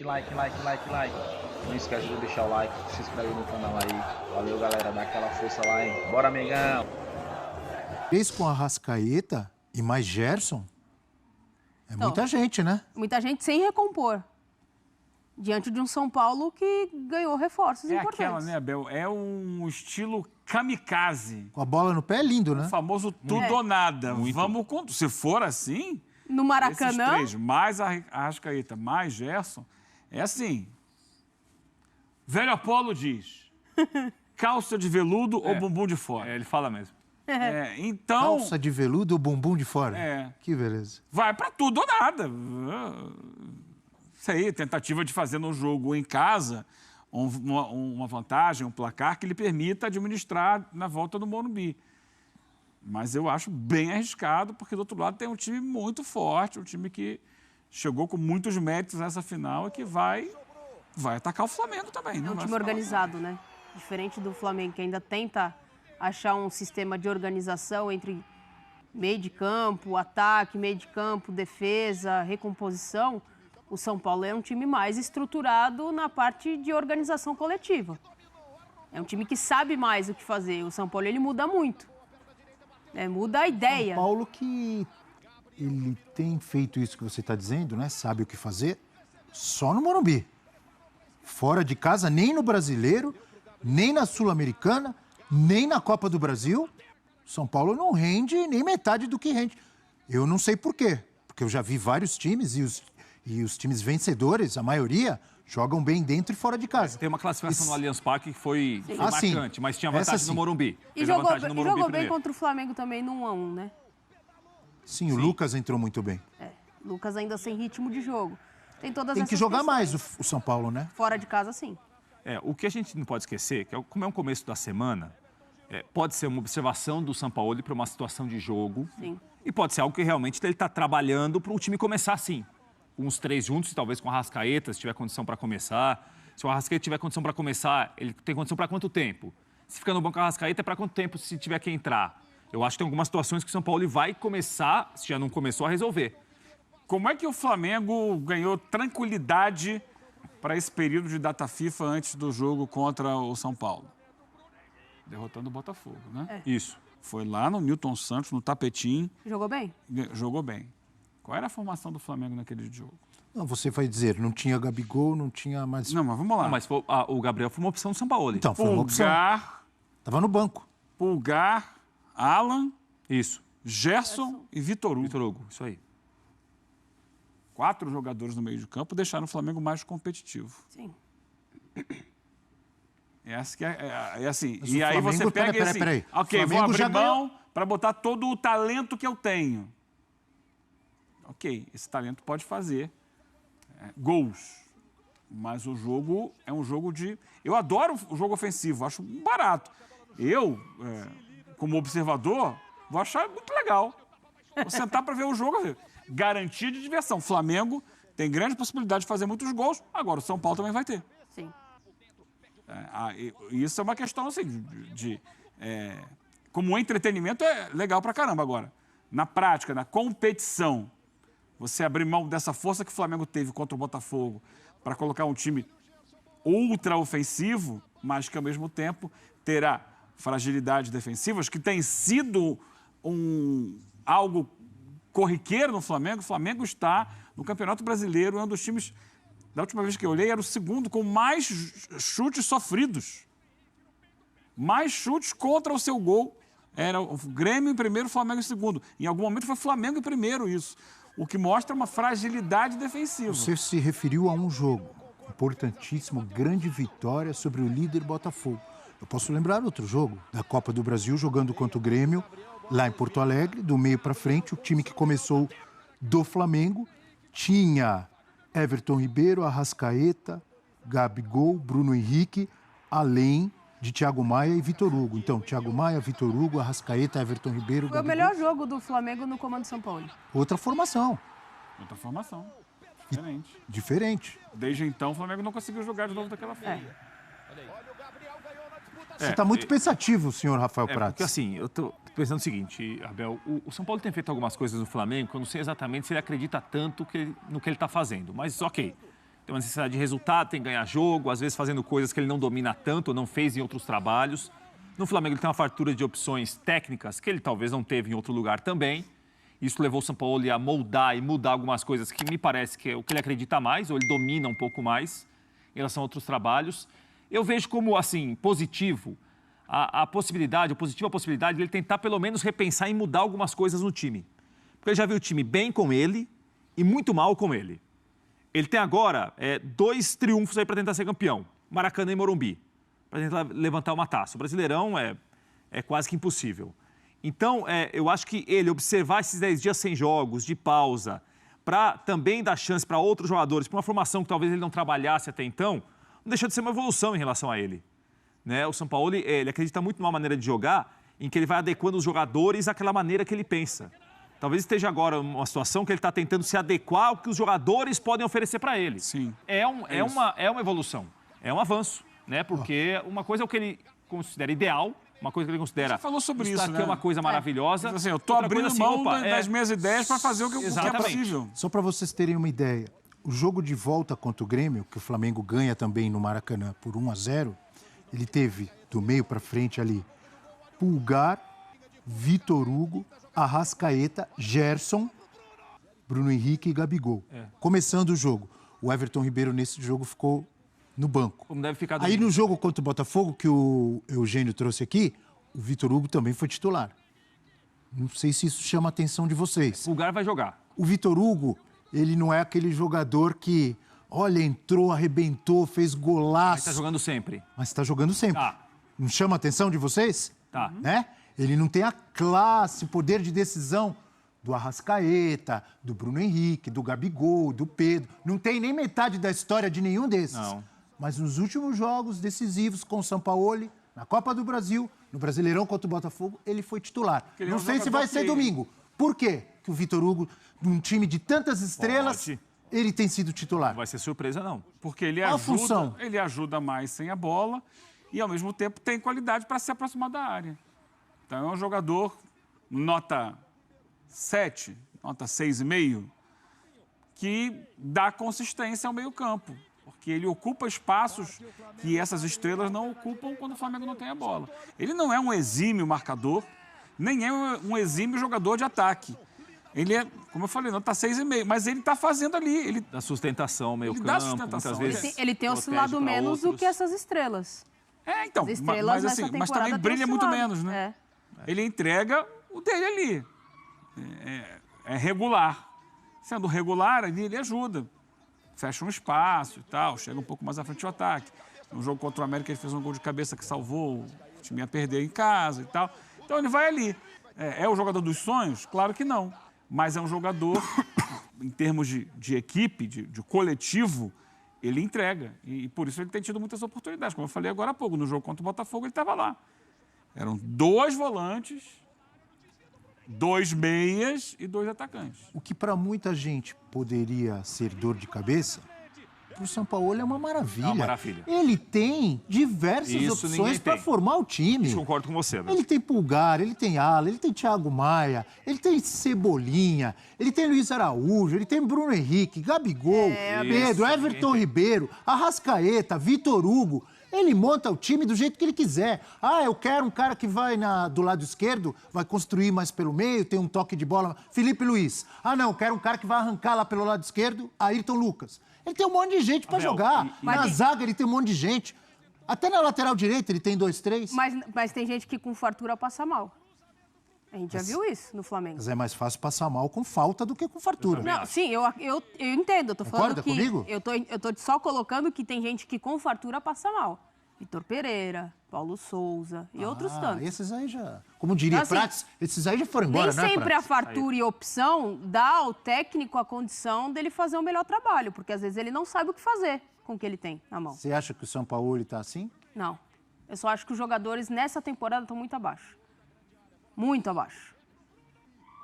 Like. Não esquece de deixar o like, se inscreve no canal aí. Valeu, galera. Dá aquela força lá, hein? Bora, Mengão! 3 com a Arrascaeta e mais Gerson. É Então, muita gente, né? Muita gente sem recompor. Diante de um São Paulo que ganhou reforços importantes. Aquela, né, Abel? É um estilo kamikaze. Com a bola no pé é lindo, né? O famoso tudo ou nada. Vamos com... Se for assim, No esses Maracanã, três, mais Arrascaeta, mais Gerson, é assim. Velho Apolo diz, calça de veludo ou bumbum de fora. Ele fala mesmo. Então, Calça de veludo ou bumbum de fora. É. Que beleza. vai pra tudo ou nada. Isso aí, tentativa de fazer no jogo em casa uma vantagem, um placar que lhe permita administrar na volta do Morumbi. Mas eu acho bem arriscado, porque do outro lado tem um time muito forte, um time que chegou com muitos méritos nessa final e que vai atacar o Flamengo também. é um time organizado, né? Diferente do Flamengo, que ainda tenta achar um sistema de organização entre meio de campo, ataque, meio de campo, defesa, recomposição. O São Paulo é um time mais estruturado na parte de organização coletiva. É um time que sabe mais o que fazer. O São Paulo, ele muda muito. Muda a ideia. São Paulo que ele tem feito isso que você está dizendo, né? Sabe o que fazer só no Morumbi. Fora de casa, nem no Brasileiro, nem na Sul-Americana, nem na Copa do Brasil. São Paulo não rende nem metade do que rende. Eu não sei por quê, porque eu já vi vários times e os times vencedores, a maioria, jogam bem dentro e fora de casa. Tem uma classificação no Allianz Parque que foi sim. marcante, mas tinha Essa vantagem sim. no Morumbi. E Teve a jogou, vantagem no Morumbi bem primeiro. contra o Flamengo também no 1-1, né? Sim, o Lucas entrou muito bem. Lucas ainda sem ritmo de jogo. Tem todas Tem essas que jogar mais questões. o São Paulo, né? Fora de casa, sim. O que a gente não pode esquecer, que como é um começo da semana, pode ser uma observação do Sampaoli para uma situação de jogo. Sim. E pode ser algo que realmente ele está trabalhando para o time começar assim. Com os três juntos, talvez com o Arrascaeta, se tiver condição para começar. Se o Arrascaeta tiver condição para começar, ele tem condição para quanto tempo? Se fica no banco Arrascaeta, é para quanto tempo se tiver que entrar? Eu acho que tem algumas situações que o São Paulo vai começar, se já não começou, a resolver. Como é que o Flamengo ganhou tranquilidade para esse período de data FIFA antes do jogo contra o São Paulo? Derrotando o Botafogo, né? Isso. Foi lá no Newton Santos, no tapetinho, Jogou bem? jogou bem. Qual era a formação do Flamengo naquele jogo? Não, você vai dizer, não tinha Gabigol, não tinha mais... Não, mas vamos lá. Não, mas o Gabriel foi uma opção do São Paulo. Então, foi uma opção. Tava no banco. Pulgar, Alan, Isso. Gerson e Vitor Hugo. Vitor Hugo, isso aí. 4 jogadores no meio de campo deixaram o Flamengo mais competitivo. Sim. Essa que é assim. Mas E o aí Flamengo- você pega peraí, assim, peraí. ok, O vou Flamengo abrir já mão para botar todo o talento que eu tenho. Ok, esse talento pode fazer gols. Mas o jogo é um jogo de... Eu adoro o jogo ofensivo, acho barato. Eu, como observador, vou achar muito legal. Vou sentar para ver o jogo, garantia de diversão. Flamengo tem grande possibilidade de fazer muitos gols, agora o São Paulo também vai ter. Sim. Isso é uma questão assim, como entretenimento é legal pra caramba. Agora, na prática, na competição, você abrir mão dessa força que o Flamengo teve contra o Botafogo para colocar um time ultra ofensivo, mas que ao mesmo tempo terá fragilidades defensivas, que tem sido algo corriqueiro no Flamengo. O Flamengo está no Campeonato Brasileiro, é um dos times... Da última vez que eu olhei, era o segundo com mais chutes sofridos. Mais chutes contra o seu gol. Era o Grêmio em primeiro, o Flamengo em segundo. Em algum momento foi o Flamengo em primeiro, isso. O que mostra uma fragilidade defensiva. Você se referiu a um jogo importantíssimo, grande vitória sobre o líder Botafogo. Eu posso lembrar outro jogo, da Copa do Brasil, jogando contra o Grêmio, lá em Porto Alegre, do meio para frente, o time que começou do Flamengo tinha Everton Ribeiro, Arrascaeta, Gabigol, Bruno Henrique, além de Thiago Maia e Vitor Hugo. Então, Thiago Maia, Vitor Hugo, Arrascaeta, Everton Ribeiro, Foi o Gabigol. melhor jogo do Flamengo no comando São Paulo. Outra formação, Outra formação. Diferente. diferente. Desde então, o Flamengo não conseguiu jogar de novo daquela forma. Você está muito pensativo, senhor Rafael Prats. Porque assim, eu tô pensando o seguinte, Abel, o São Paulo tem feito algumas coisas no Flamengo que eu não sei exatamente se ele acredita tanto no que ele está fazendo, mas ok. tem uma necessidade de resultado, tem que ganhar jogo, às vezes fazendo coisas que ele não domina tanto ou não fez em outros trabalhos. No Flamengo ele tem uma fartura de opções técnicas que ele talvez não teve em outro lugar também. Isso levou o Sampaoli a moldar e mudar algumas coisas que me parece que é o que ele acredita mais, ou ele domina um pouco mais em relação a outros trabalhos. Eu vejo como, assim, positivo a possibilidade de ele tentar pelo menos repensar e mudar algumas coisas no time. Porque ele já viu o time bem com ele e muito mal com ele. Ele tem agora 2 triunfos aí para tentar ser campeão. Maracanã e Morumbi. Para tentar levantar uma taça. O Brasileirão é quase que impossível. Então, eu acho que ele observar esses 10 dias sem jogos, de pausa, para também dar chance para outros jogadores, para uma formação que talvez ele não trabalhasse até então, não deixa de ser uma evolução em relação a ele. Né? O Sampaoli, ele acredita muito numa maneira de jogar em que ele vai adequando os jogadores àquela maneira que ele pensa. Talvez esteja agora uma situação que ele está tentando se adequar ao que os jogadores podem oferecer para ele. Sim. É uma evolução, é um avanço, né? Porque uma coisa é o que ele considera ideal, uma coisa que ele considera... Você falou sobre isso, aqui né? é uma coisa maravilhosa. Assim, eu estou abrindo mão das minhas ideias para fazer o que é possível. Só para vocês terem uma ideia, o jogo de volta contra o Grêmio, que o Flamengo ganha também no Maracanã por 1-0, ele teve do meio para frente ali Pulgar, Vitor Hugo, Arrascaeta, Gerson, Bruno Henrique e Gabigol. Começando o jogo, o Everton Ribeiro nesse jogo ficou no banco. Como deve ficar Aí no jogo contra o Botafogo, que o Eugênio trouxe aqui, o Vitor Hugo também foi titular. Não sei se isso chama a atenção de vocês. O Pulgar vai jogar. O Vitor Hugo, ele não é aquele jogador que, olha, entrou, arrebentou, fez golaço. Mas tá jogando sempre. Mas tá jogando sempre. Tá. Não chama a atenção de vocês? Tá. Né? Ele não tem a classe, poder de decisão do Arrascaeta, do Bruno Henrique, do Gabigol, do Pedro. Não tem nem metade da história de nenhum desses. Não. Mas nos últimos jogos decisivos com o Sampaoli, na Copa do Brasil, no Brasileirão contra o Botafogo, ele foi titular. Ele é Não um sei se vai ser domingo. Por quê que o Vitor Hugo, num time de tantas estrelas, Pode. ele tem sido titular? Não vai ser surpresa, não. Porque ele Qual a função? ele ajuda mais sem a bola e, ao mesmo tempo, tem qualidade para se aproximar da área. Então, é um jogador nota 7, nota 6,5, que dá consistência ao meio-campo. Porque ele ocupa espaços que essas estrelas não ocupam quando o Flamengo não tem a bola. Ele não é um exímio marcador, nem é um exímio jogador de ataque. Ele é, como eu falei, nota 6,5, mas ele está fazendo ali. Ele Da sustentação, meio Ele campo, dá sustentação. muitas vezes Ele tem protege oscilado pra menos do outros. que essas estrelas. então, As estrelas mas, assim, nessa mas também temporada brilha têm muito oscilado. menos, né? Ele entrega o dele ali. É regular. Sendo regular, ali ele ajuda. Fecha um espaço e tal, chega um pouco mais à frente do ataque. No jogo contra o América, ele fez um gol de cabeça que salvou o time a perder em casa e tal. Então, ele vai ali. É o jogador dos sonhos? Claro que não. Mas é um jogador, em termos de equipe, de coletivo, ele entrega. E por isso ele tem tido muitas oportunidades. Como eu falei agora há pouco, no jogo contra o Botafogo, ele estava lá. Eram 2 volantes, 2 meias e 2 atacantes. O que para muita gente poderia ser dor de cabeça, para o Sampaoli é uma maravilha. É uma maravilha. Ele tem diversas Isso ninguém opções para tem. formar o time. Concordo com você, né? Ele tem Pulgar, ele tem Ala, ele tem Thiago Maia, ele tem Cebolinha, ele tem Luiz Araújo, ele tem Bruno Henrique, Gabigol, Pedro, isso, Everton Ribeiro, Arrascaeta, Vitor Hugo. Ele monta o time do jeito que ele quiser. Ah, eu quero um cara que vai do lado esquerdo, vai construir mais pelo meio, tem um toque de bola. Felipe Luiz. Ah, não, eu quero um cara que vai arrancar lá pelo lado esquerdo, Ayrton Lucas. Ele tem um monte de gente para jogar. Na zaga ele tem um monte de gente. Até na lateral direita ele tem 2, 3. Mas tem gente que com fartura passa mal. A gente já viu isso no Flamengo. Mas é mais fácil passar mal com falta do que com fartura. Não, sim, eu entendo. Eu tô Concorda falando que... comigo? Eu tô só colocando que tem gente que com fartura passa mal. Vitor Pereira, Paulo Souza e outros tantos. Esses aí já... Como diria Então, assim, Prats, esses aí já foram embora, Nem né, sempre Prats? a fartura e opção dá ao técnico a condição dele fazer um melhor trabalho, porque às vezes ele não sabe o que fazer com o que ele tem na mão. Você acha que o Sampaoli tá assim? Não. Eu só acho que os jogadores nessa temporada estão muito abaixo. Muito abaixo.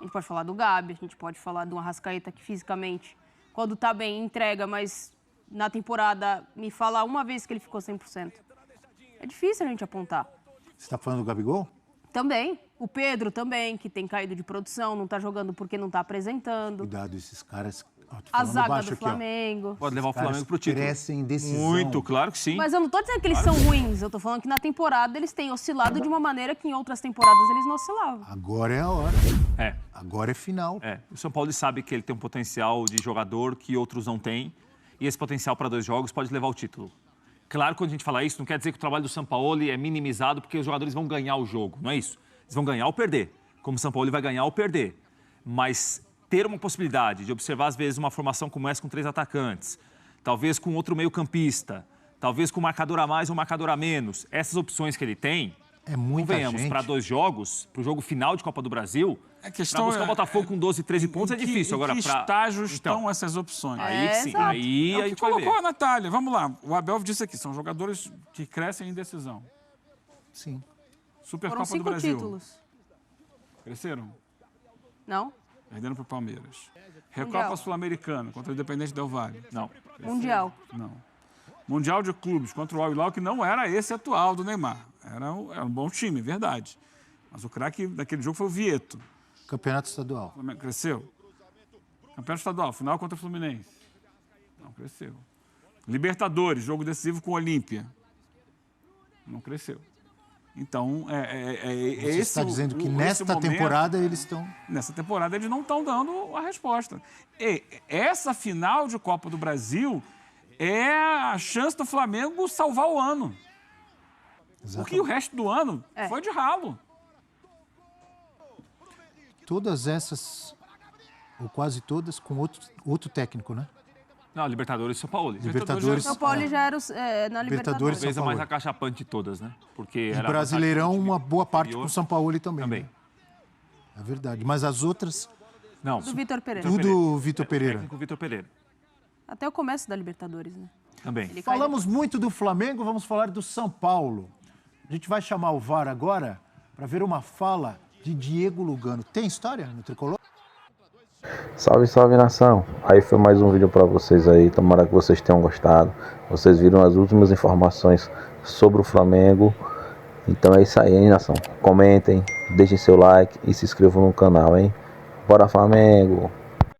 A gente pode falar do Gabi, a gente pode falar do Arrascaeta que fisicamente, quando tá bem, entrega, mas na temporada me fala uma vez que ele ficou 100%. É difícil a gente apontar. Você tá falando do Gabigol? Também. O Pedro também, que tem caído de produção, não tá jogando porque não tá apresentando. Cuidado, esses caras Tô A falando zaga baixo do aqui, ó. Flamengo. Pode levar o Caras Flamengo pro título. crescem em decisão. Muito, claro que sim. Mas eu não tô dizendo que eles são ruins, eu tô falando que na temporada eles têm oscilado de uma maneira que em outras temporadas eles não oscilavam. Agora é a hora. É. Agora é final. O São Paulo sabe que ele tem um potencial de jogador que outros não têm. E esse potencial para 2 jogos pode levar o título. Claro, quando a gente fala isso, não quer dizer que o trabalho do São Paulo é minimizado porque os jogadores vão ganhar o jogo. Não é isso. Eles vão ganhar ou perder. Como o São Paulo vai ganhar ou perder. Mas ter uma possibilidade de observar, às vezes, uma formação como essa com 3 atacantes, talvez com outro meio-campista, talvez com marcador a mais ou marcador a menos, essas opções que ele tem, É muita convenhamos, gente. para 2 jogos, para o jogo final de Copa do Brasil, A questão para buscar o Botafogo com 12, 13 pontos é difícil. Agora, Em que pra... estágio Então, estão essas opções? aí que sim, exato. aí É a o que gente vai ver. colocou a Natália. Vamos lá. O Abel disse aqui, são jogadores que crescem em decisão. Sim. Foram Supercopa do 5 Brasil. títulos. Cresceram? Não? Perdendo para o Palmeiras. Recopa Mundial. Sul-Americana contra o Independente Del Valle. Não. Mundial. Não. Mundial de Clubes contra o Al Hilal, que não era esse atual do Neymar. Era um bom time, verdade. Mas o craque daquele jogo foi o Vieto. Campeonato estadual. O Flamengo cresceu. Campeonato estadual, final contra o Fluminense. Não cresceu. Libertadores, jogo decisivo com o Olímpia. Não cresceu. Então, Você esse está dizendo que esse nesta momento- temporada eles estão... Nessa temporada eles não estão dando a resposta. E essa final de Copa do Brasil é a chance do Flamengo salvar o ano. Porque o resto do ano foi de ralo. Todas essas, ou quase todas, com outro técnico, né? Não, Libertadores e São Paulo. Libertadores. São Paulo já era na Libertadores, Libertadores. Talvez a São mais Paulo. acachapante de todas, né? Porque E era Brasileirão, vantagem do time uma boa parte anterior. com o São Paulo também. Também. Né? É verdade. Mas as outras, Não, Do Vitor Pereira. tudo Vitor Pereira. técnico Vitor Pereira. Até o começo da Libertadores, né? Também. Ele cai Falamos muito do Flamengo, vamos falar do São Paulo. A gente vai chamar o VAR agora para ver uma fala de Diego Lugano. Tem história no Tricolor? Salve, salve nação! Aí foi mais um vídeo para vocês aí, tomara que vocês tenham gostado. Vocês viram as últimas informações sobre o Flamengo. Então é isso aí, hein, nação? Comentem, deixem seu like e se inscrevam no canal, hein? Bora Flamengo!